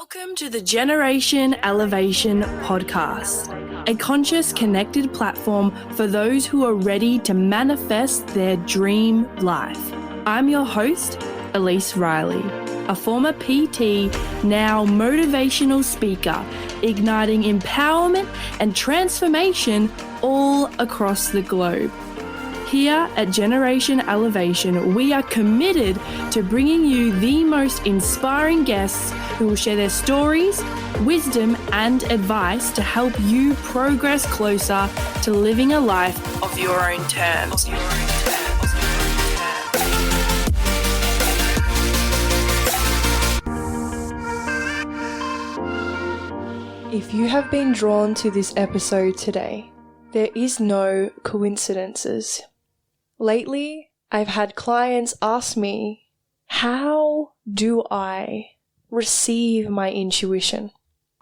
Welcome to the Generation Elevation podcast, a conscious, connected platform for those who are ready to manifest their dream life. I'm your host, Elise Riley, a former PT, now motivational speaker, igniting empowerment and transformation all across the globe. Here at Generation Elevation, we are committed to bringing you the most inspiring guests who will share their stories, wisdom, and advice to help you progress closer to living a life of your own terms. If you have been drawn to this episode today, there is no coincidences. Lately, I've had clients ask me, how do I receive my intuition?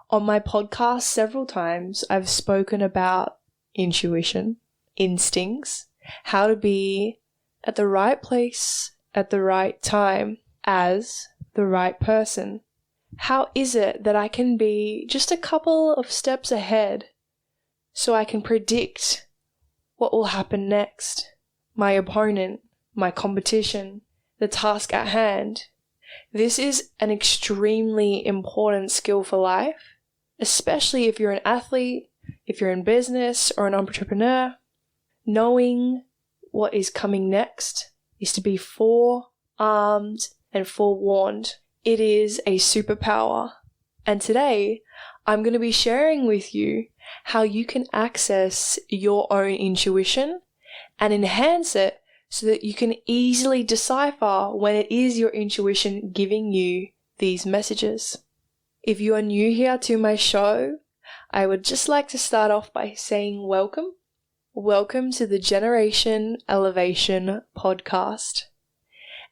On my podcast several times, I've spoken about intuition, instincts, how to be at the right place at the right time as the right person. How is it that I can be just a couple of steps ahead so I can predict what will happen next? My opponent, my competition, the task at hand. This is an extremely important skill for life, especially if you're an athlete, if you're in business or an entrepreneur. Knowing what is coming next is to be forearmed and forewarned. It is a superpower. And today, I'm going to be sharing with you how you can access your own intuition and enhance it so that you can easily decipher when it is your intuition giving you these messages. If you are new here to my show, I would just like to start off by saying welcome. Welcome to the Generation Elevation podcast.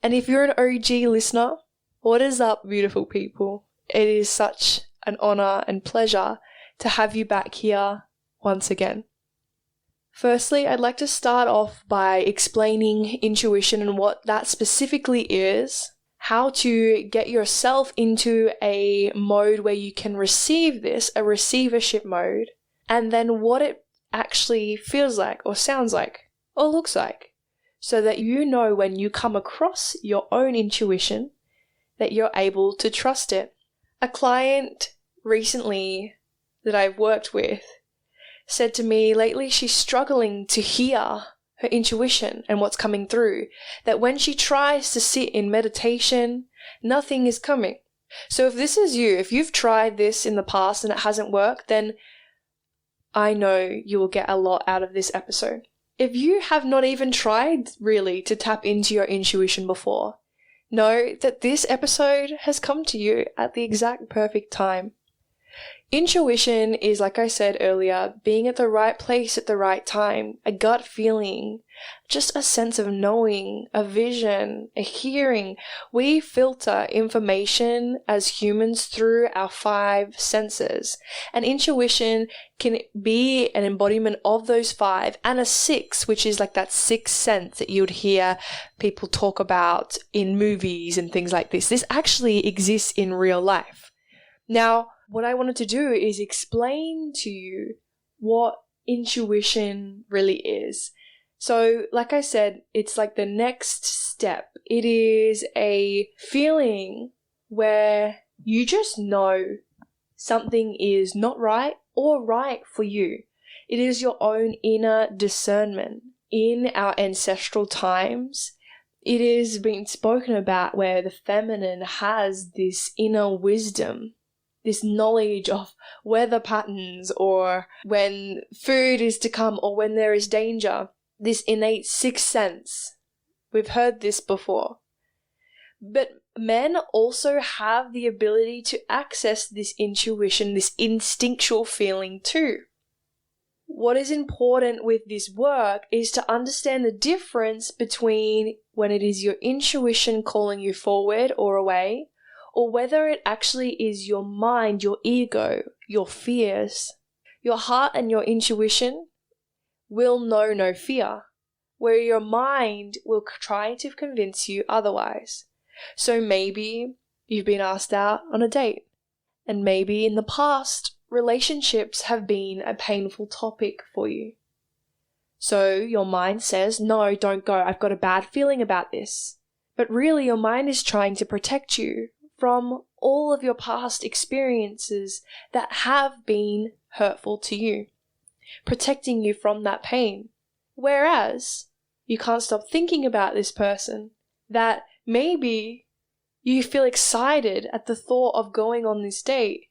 And if you're an OG listener, what is up, beautiful people? It is such an honor and pleasure to have you back here once again. Firstly, I'd like to start off by explaining intuition and what that specifically is, how to get yourself into a mode where you can receive this, a receivership mode, and then what it actually feels like or sounds like or looks like, so that you know when you come across your own intuition that you're able to trust it. A client recently that I've worked with said to me lately she's struggling to hear her intuition and what's coming through, that when she tries to sit in meditation, nothing is coming. So if this is you, if you've tried this in the past and it hasn't worked, then I know you will get a lot out of this episode. If you have not even tried really to tap into your intuition before, know that this episode has come to you at the exact perfect time. Intuition is, like I said earlier, being at the right place at the right time, a gut feeling, just a sense of knowing, a vision, a hearing. We filter information as humans through our 5 senses, and intuition can be an embodiment of those 5 and a 6, which is like that 6th sense that you would hear people talk about in movies and things like this. This actually exists in real life. Now, what I wanted to do is explain to you what intuition really is. So, like I said, it's like the next step. It is a feeling where you just know something is not right or right for you. It is your own inner discernment. In our ancestral times, it is being spoken about where the feminine has this inner wisdom, this knowledge of weather patterns or when food is to come or when there is danger, this innate 6th sense. We've heard this before. But men also have the ability to access this intuition, this instinctual feeling too. What is important with this work is to understand the difference between when it is your intuition calling you forward or away, or whether it actually is your mind, your ego, your fears. Your heart and your intuition will know no fear, where your mind will try to convince you otherwise. So maybe you've been asked out on a date And maybe in the past, relationships have been a painful topic for you. So your mind says, no, don't go. I've got a bad feeling about this. But really, your mind is trying to protect you from all of your past experiences that have been hurtful to you, protecting you from that pain. Whereas you can't stop thinking about this person, that maybe you feel excited at the thought of going on this date,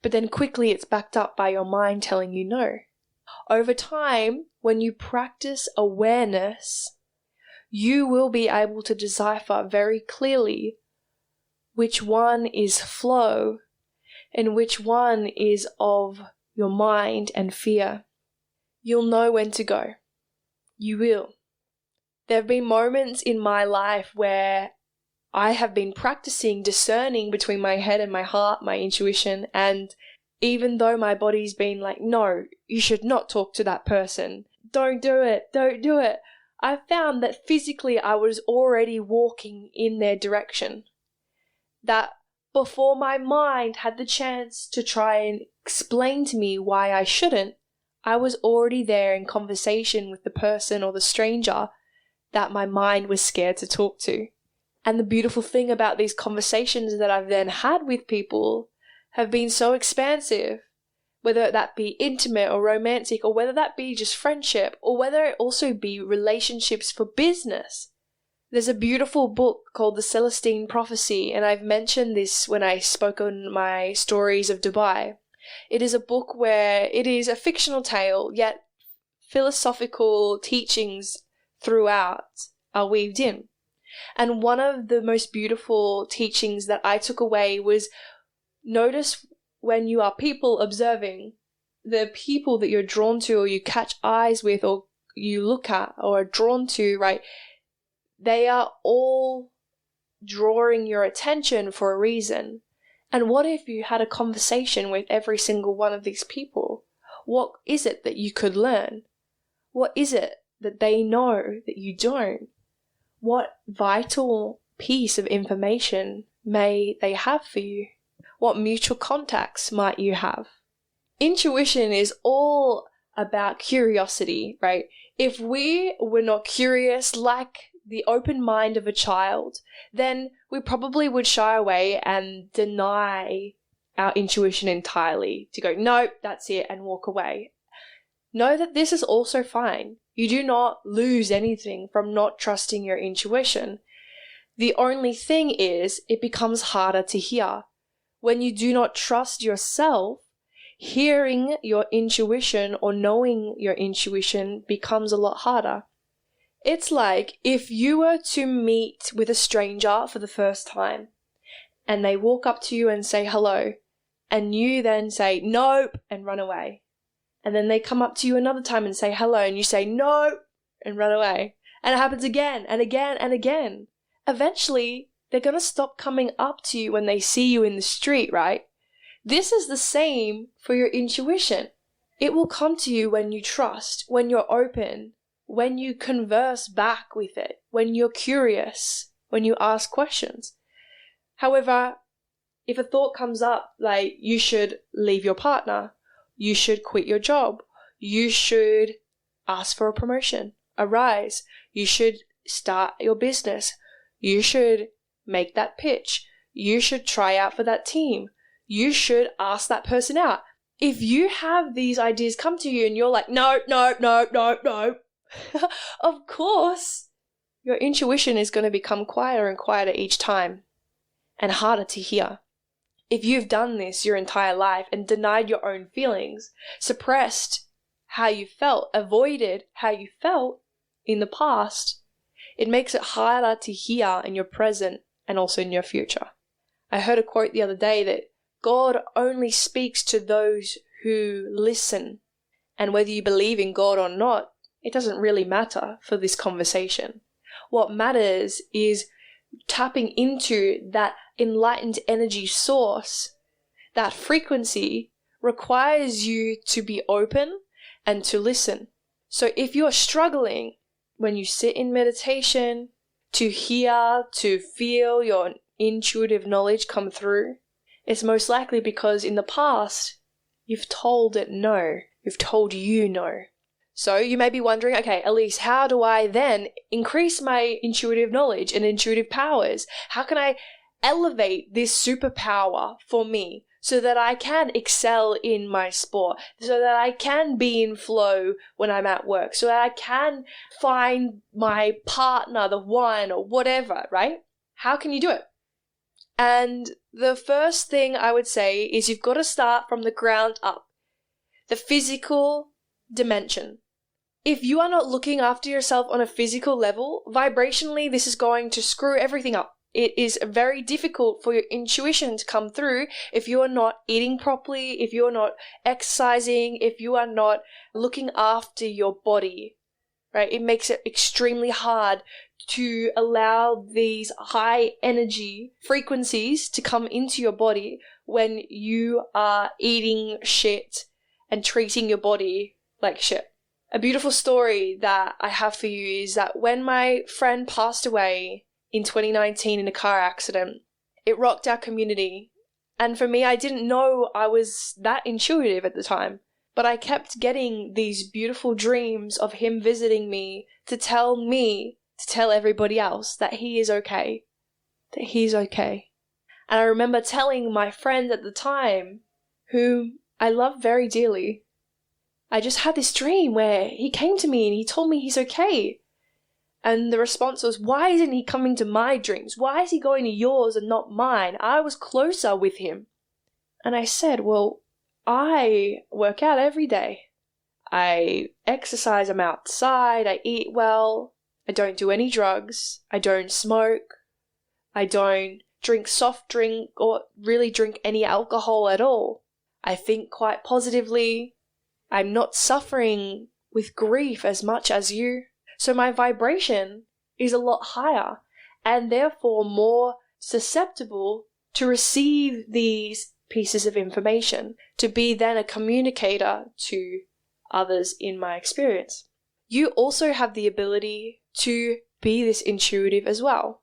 but then quickly it's backed up by your mind telling you no. Over time, when you practice awareness, you will be able to decipher very clearly which one is flow and which one is of your mind and fear. You'll know when to go. You will. There have been moments in my life where I have been practicing discerning between my head and my heart, my intuition, and even though my body's been like, no, you should not talk to that person. Don't do it. Don't do it. I found that physically I was already walking in their direction. That before my mind had the chance to try and explain to me why I shouldn't, I was already there in conversation with the person or the stranger that my mind was scared to talk to. And the beautiful thing about these conversations that I've then had with people have been so expansive, whether that be intimate or romantic, or whether that be just friendship, or whether it also be relationships for business. There's a beautiful book called The Celestine Prophecy, and I've mentioned this when I spoke on my stories of Dubai. It is a book where it is a fictional tale, yet philosophical teachings throughout are weaved in. And one of the most beautiful teachings that I took away was, notice when you are people observing, the people that you're drawn to or you catch eyes with or you look at or are drawn to, right? They are all drawing your attention for a reason. And what if you had a conversation with every single one of these people? What is it that you could learn? What is it that they know that you don't? What vital piece of information may they have for you? What mutual contacts might you have? Intuition is all about curiosity, right? If we were not curious like the open mind of a child, then we probably would shy away and deny our intuition entirely, to go, nope, that's it, and walk away. Know that this is also fine. You do not lose anything from not trusting your intuition. The only thing is, it becomes harder to hear. When you do not trust yourself, hearing your intuition or knowing your intuition becomes a lot harder. It's like if you were to meet with a stranger for the first time and they walk up to you and say hello, and you then say nope and run away. And then they come up to you another time and say hello and you say no and run away. And it happens again and again and again. Eventually, they're going to stop coming up to you when they see you in the street, right? This is the same for your intuition. It will come to you when you trust, when you're open, when you converse back with it, when you're curious, when you ask questions. However, if a thought comes up like you should leave your partner, you should quit your job, you should ask for a promotion, a rise, you should start your business, you should make that pitch, you should try out for that team, you should ask that person out. If you have these ideas come to you and you're like, no, of course, your intuition is going to become quieter and quieter each time and harder to hear. If you've done this your entire life and denied your own feelings, suppressed how you felt, avoided how you felt in the past, it makes it harder to hear in your present and also in your future. I heard a quote the other day that God only speaks to those who listen. And whether you believe in God or not, it doesn't really matter for this conversation. What matters is tapping into that enlightened energy source. That frequency requires you to be open and to listen. So if you're struggling when you sit in meditation to hear, to feel your intuitive knowledge come through, it's most likely because in the past, you've told it no. You've told you no. So you may be wondering, okay, Elise, how do I then increase my intuitive knowledge and intuitive powers? How can I elevate this superpower for me so that I can excel in my sport, so that I can be in flow when I'm at work, so that I can find my partner, the one or whatever, right? How can you do it? And the first thing I would say is you've got to start from the ground up, the physical dimension. If you are not looking after yourself on a physical level, vibrationally, this is going to screw everything up. It is very difficult for your intuition to come through if you are not eating properly, if you are not exercising, if you are not looking after your body, right? It makes it extremely hard to allow these high energy frequencies to come into your body when you are eating shit and treating your body like shit. A beautiful story that I have for you is that when my friend passed away in 2019 in a car accident, it rocked our community. And for me, I didn't know I was that intuitive at the time, but I kept getting these beautiful dreams of him visiting me to tell everybody else that he is okay, that he's okay. And I remember telling my friend at the time, whom I love very dearly, I just had this dream where he came to me and he told me he's okay. And the response was, why isn't he coming to my dreams? Why is he going to yours and not mine? I was closer with him. And I said, well, I work out every day. I exercise, I'm outside, I eat well, I don't do any drugs, I don't smoke, I don't drink soft drink or really drink any alcohol at all. I think quite positively. I'm not suffering with grief as much as you. So my vibration is a lot higher and therefore more susceptible to receive these pieces of information, to be then a communicator to others in my experience. You also have the ability to be this intuitive as well.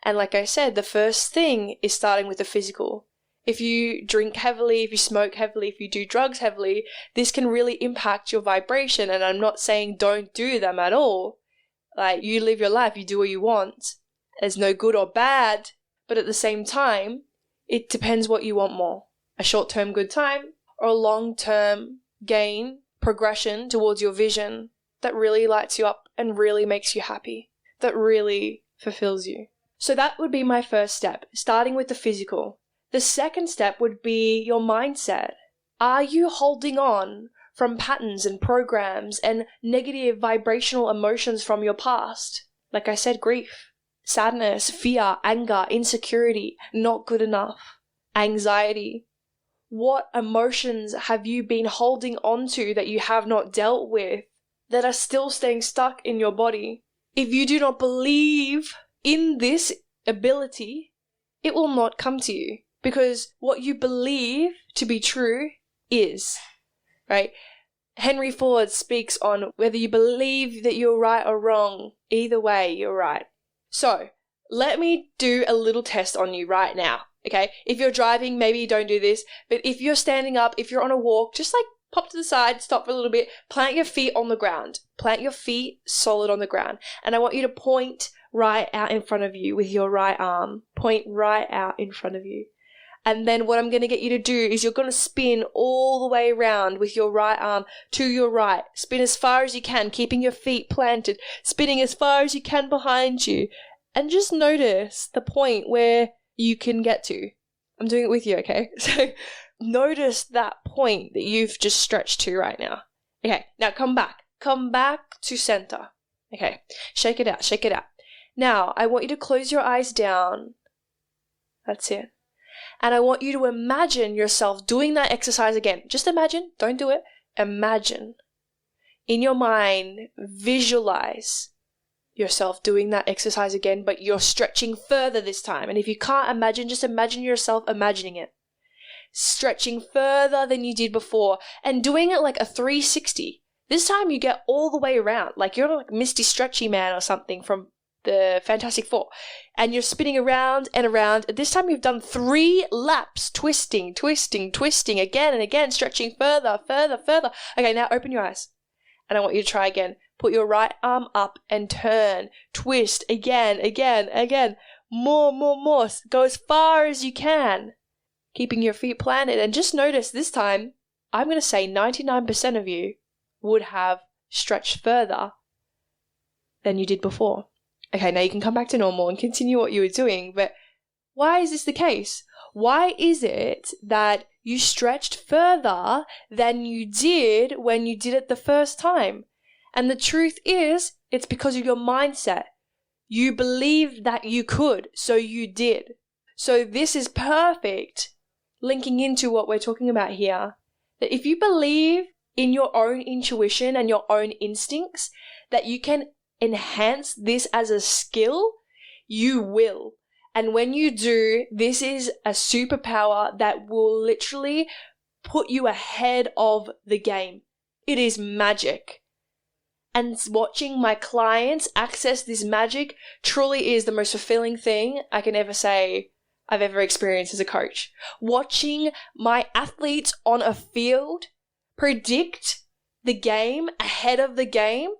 And like I said, the first thing is starting with the physical. If you drink heavily, if you smoke heavily, if you do drugs heavily, this can really impact your vibration. And I'm not saying don't do them at all. Like, you live your life, you do what you want. There's no good or bad. But at the same time, it depends what you want more. A short-term good time or a long-term gain, progression towards your vision that really lights you up and really makes you happy, that really fulfills you. So that would be my first step, starting with the physical. The second step would be your mindset. Are you holding on from patterns and programs and negative vibrational emotions from your past? Like I said, grief, sadness, fear, anger, insecurity, not good enough, anxiety. What emotions have you been holding on to that you have not dealt with that are still staying stuck in your body? If you do not believe in this ability, it will not come to you. Because what you believe to be true is, right? Henry Ford speaks on whether you believe that you're right or wrong, either way, you're right. So, let me do a little test on you right now, okay? If you're driving, maybe you don't do this, but if you're standing up, if you're on a walk, just like pop to the side, stop for a little bit, plant your feet on the ground. Plant your feet solid on the ground. And I want you to point right out in front of you with your right arm. Point right out in front of you. And then what I'm going to get you to do is you're going to spin all the way around with your right arm to your right. Spin as far as you can, keeping your feet planted, spinning as far as you can behind you. And just notice the point where you can get to. I'm doing it with you, okay? So notice that point that you've just stretched to right now. Okay, now come back. Come back to center. Okay, shake it out, shake it out. Now, I want you to close your eyes down. That's it. And I want you to imagine yourself doing that exercise again. Just imagine, don't do it. Imagine. In your mind, visualize yourself doing that exercise again, but you're stretching further this time. And if you can't imagine, just imagine yourself imagining it. Stretching further than you did before and doing it like a 360. This time you get all the way around, like you're like Misty Stretchy Man or something from the Fantastic Four, and you're spinning around and around. This time you've done 3 laps, twisting again and again, stretching further. Okay, now open your eyes, and I want you to try again. Put your right arm up and turn, twist again, more. Go as far as you can, keeping your feet planted, and just notice this time, I'm going to say 99% of you would have stretched further than you did before. Okay, now you can come back to normal and continue what you were doing, but why is this the case? Why is it that you stretched further than you did when you did it the first time? And the truth is, it's because of your mindset. You believed that you could, so you did. So this is perfect, linking into what we're talking about here, that if you believe in your own intuition and your own instincts, that you can enhance this as a skill, you will. And when you do, this is a superpower that will literally put you ahead of the game. It is magic. And watching my clients access this magic truly is the most fulfilling thing I can ever say I've ever experienced as a coach. Watching my athletes on a field predict the game ahead of the game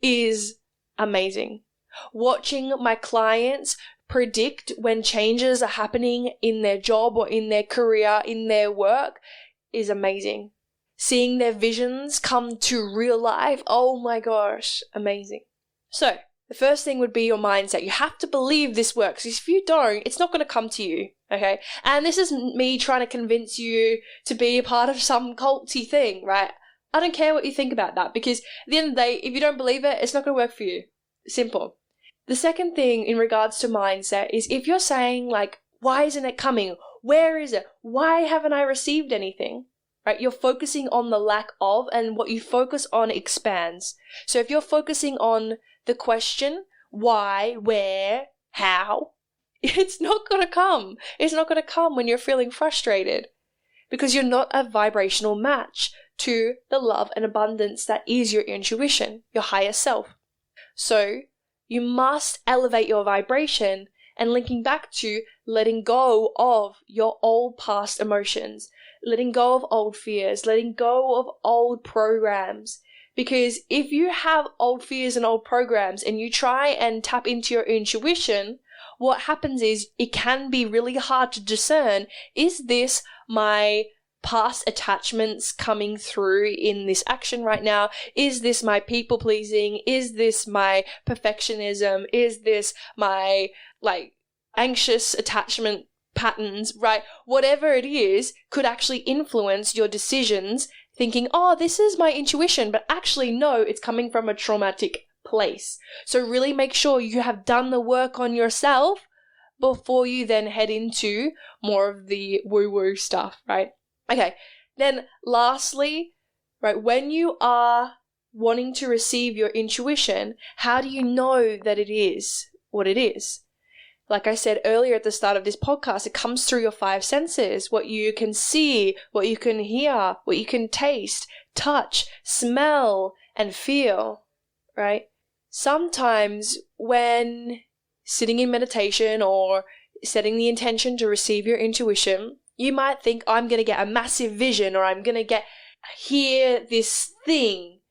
is amazing. Watching my clients predict when changes are happening in their job or in their career, in their work, is amazing. Seeing their visions come to real life, oh my gosh, amazing. So, the first thing would be your mindset. You have to believe this works. If you don't, it's not going to come to you, okay? And this is me trying to convince you to be a part of some culty thing, right? I don't care what you think about that, because at the end of the day, if you don't believe it, it's not going to work for you. Simple. The second thing in regards to mindset is if you're saying like, why isn't it coming? Where is it? Why haven't I received anything? Right? You're focusing on the lack of, and what you focus on expands. So if you're focusing on the question, why, where, how, it's not going to come. It's not going to come when you're feeling frustrated, because you're not a vibrational match to the love and abundance that is your intuition, your higher self. So you must elevate your vibration, and linking back to letting go of your old past emotions, letting go of old fears, letting go of old programs. Because if you have old fears and old programs and you try and tap into your intuition, what happens is it can be really hard to discern, is this my past attachments coming through in this action right now? Is this my people pleasing? Is this my perfectionism? Is this my anxious attachment patterns, right? Whatever it is could actually influence your decisions, thinking, oh, this is my intuition, but actually no, it's coming from a traumatic place. So really make sure you have done the work on yourself before you then head into more of the woo-woo stuff, right? Okay, then lastly, right, when you are wanting to receive your intuition, how do you know that it is what it is? Like I said earlier at the start of this podcast, it comes through your 5 senses, what you can see, what you can hear, what you can taste, touch, smell, and feel, right? Sometimes when sitting in meditation or setting the intention to receive your intuition, you might think, I'm going to get a massive vision, or I'm going to hear this thing,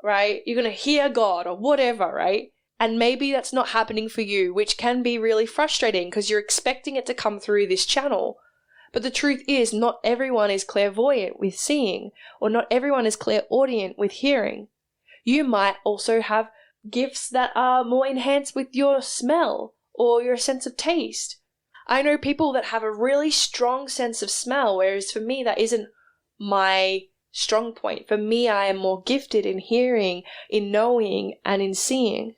right? You're going to hear God or whatever, right? And maybe that's not happening for you, which can be really frustrating because you're expecting it to come through this channel. But the truth is, not everyone is clairvoyant with seeing, or not everyone is clairaudient with hearing. You might also have gifts that are more enhanced with your smell or your sense of taste. I know people that have a really strong sense of smell, whereas for me, that isn't my strong point. For me, I am more gifted in hearing, in knowing, and in seeing.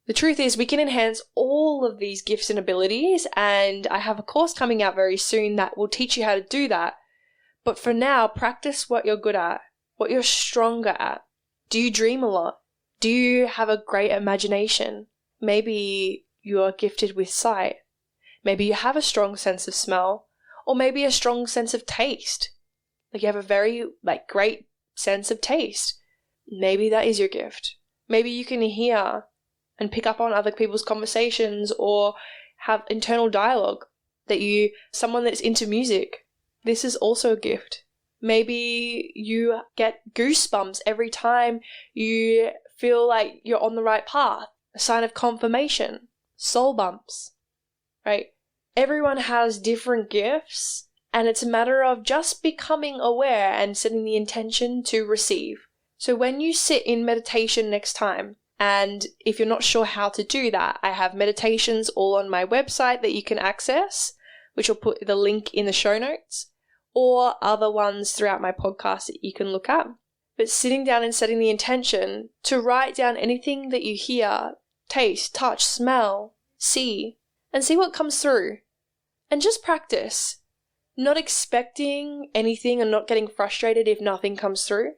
The truth is, we can enhance all of these gifts and abilities, and I have a course coming out very soon that will teach you how to do that. But for now, practice what you're good at, what you're stronger at. Do you dream a lot? Do you have a great imagination? Maybe you are gifted with sight. Maybe you have a strong sense of smell, or maybe a strong sense of taste. Like you have a very great sense of taste. Maybe that is your gift. Maybe you can hear and pick up on other people's conversations or have internal dialogue. Someone that's into music, this is also a gift. Maybe you get goosebumps every time you feel like you're on the right path, a sign of confirmation, soul bumps, right? Everyone has different gifts, and it's a matter of just becoming aware and setting the intention to receive. So when you sit in meditation next time, and if you're not sure how to do that, I have meditations all on my website that you can access, which will put the link in the show notes, or other ones throughout my podcast that you can look at. But sitting down and setting the intention to write down anything that you hear, taste, touch, smell, see, and see what comes through. And just practice, not expecting anything and not getting frustrated if nothing comes through,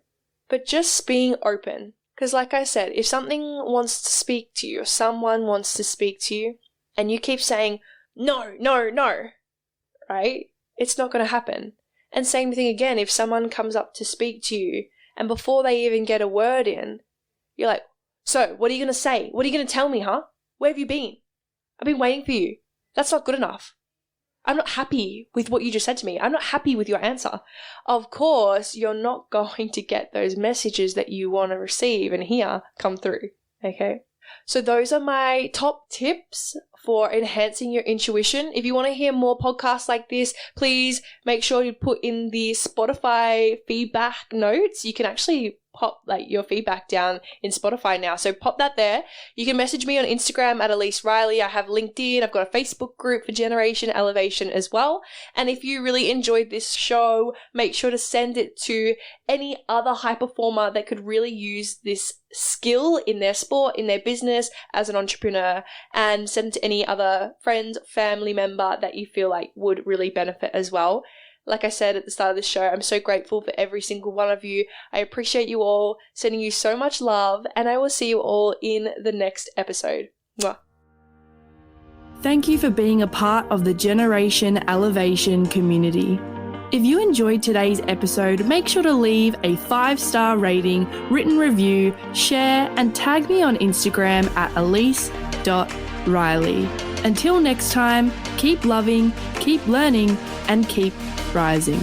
but just being open. Because like I said, if something wants to speak to you, or someone wants to speak to you, and you keep saying, no, no, no, right? It's not going to happen. And same thing again, if someone comes up to speak to you, and before they even get a word in, you're like, so what are you going to say? What are you going to tell me, huh? Where have you been? I've been waiting for you. That's not good enough. I'm not happy with what you just said to me. I'm not happy with your answer. Of course, you're not going to get those messages that you want to receive and hear come through, okay? So those are my top tips for enhancing your intuition. If you want to hear more podcasts like this, please make sure you put in the Spotify feedback notes. You can actually pop your feedback down in Spotify now. So pop that there. You can message me on Instagram at Elise Riley. I have LinkedIn. I've got a Facebook group for Generation Elevation as well. And if you really enjoyed this show, make sure to send it to any other high performer that could really use this skill in their sport, in their business as an entrepreneur, and send it to any other friend, family member that you feel like would really benefit as well. Like I said at the start of the show, I'm so grateful for every single one of you. I appreciate you all, sending you so much love, and I will see you all in the next episode. Mwah. Thank you for being a part of the Generation Elevation community. If you enjoyed today's episode, make sure to leave a 5-star rating, written review, share, and tag me on Instagram at elise.riley. Until next time, keep loving, keep learning, and keep rising.